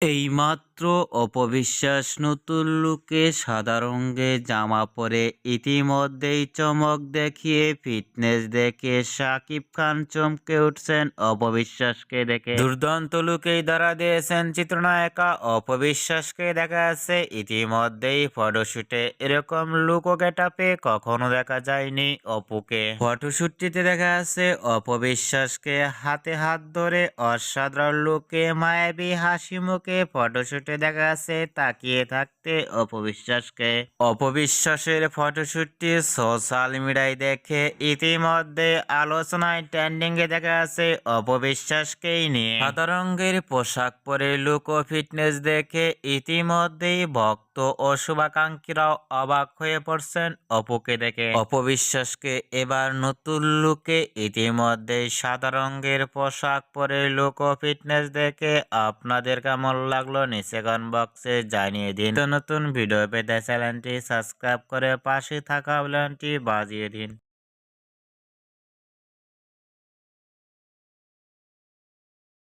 এইমাত্র অপবিশ্বাস নতুন লুকে সাদা রঙের জামা পরে ইতিমধ্যেই চমক দেখিয়ে ফিটনেস দেখে শাকিব খান চমকে উঠছেন অপবিশ্বাসকে দেখে। দুর্দান্ত লুকেই ধরা দিয়েছেন চিত্রনায়িকা অপবিশ্বাসকে। দেখা যাচ্ছে ইতিমধ্যেই ফটোশুটে এরকম লুক ও গেটআপে কখনো দেখা যায়নি অপুকে। ফটোশুটটিতে দেখা যাচ্ছে অপবিশ্বাসকে হাতে হাত ধরে অসাধারণ লুকে মায়াবী হাসি মুখে ফটোশুটে দেখা যাচ্ছে তাকিয়ে থাকতে অপবিশ্বাসকে। অপবিশ্বাসের ফটোশুটটি সোশ্যাল মিডিয়ায় দেখে ইতিমধ্যে আলোচনায় ট্রেন্ডিং এ দেখা যাচ্ছে অপবিশ্বাসকেই নিয়ে। সাদা রঙের পোশাক পরে লুক ও ফিটনেস দেখে ইতিমধ্যেই ভক্ত ও শুভাকাঙ্ক্ষীরাও অবাক হয়ে পড়ছেন অপুকে দেখে। অপবিশ্বাসকে এবার নতুন লুকে ইতিমধ্যে সাদা রঙের পোশাক পরে লুক ও ফিটনেস দেখে আপনাদের কেমন লাগলো নিচে কমেন্ট বক্সে জানিয়ে দিন। তো নতুন ভিডিও পেতে চ্যানেলটি সাবস্ক্রাইব করে পাশে থাকা বেলটি বাজিয়ে দিন।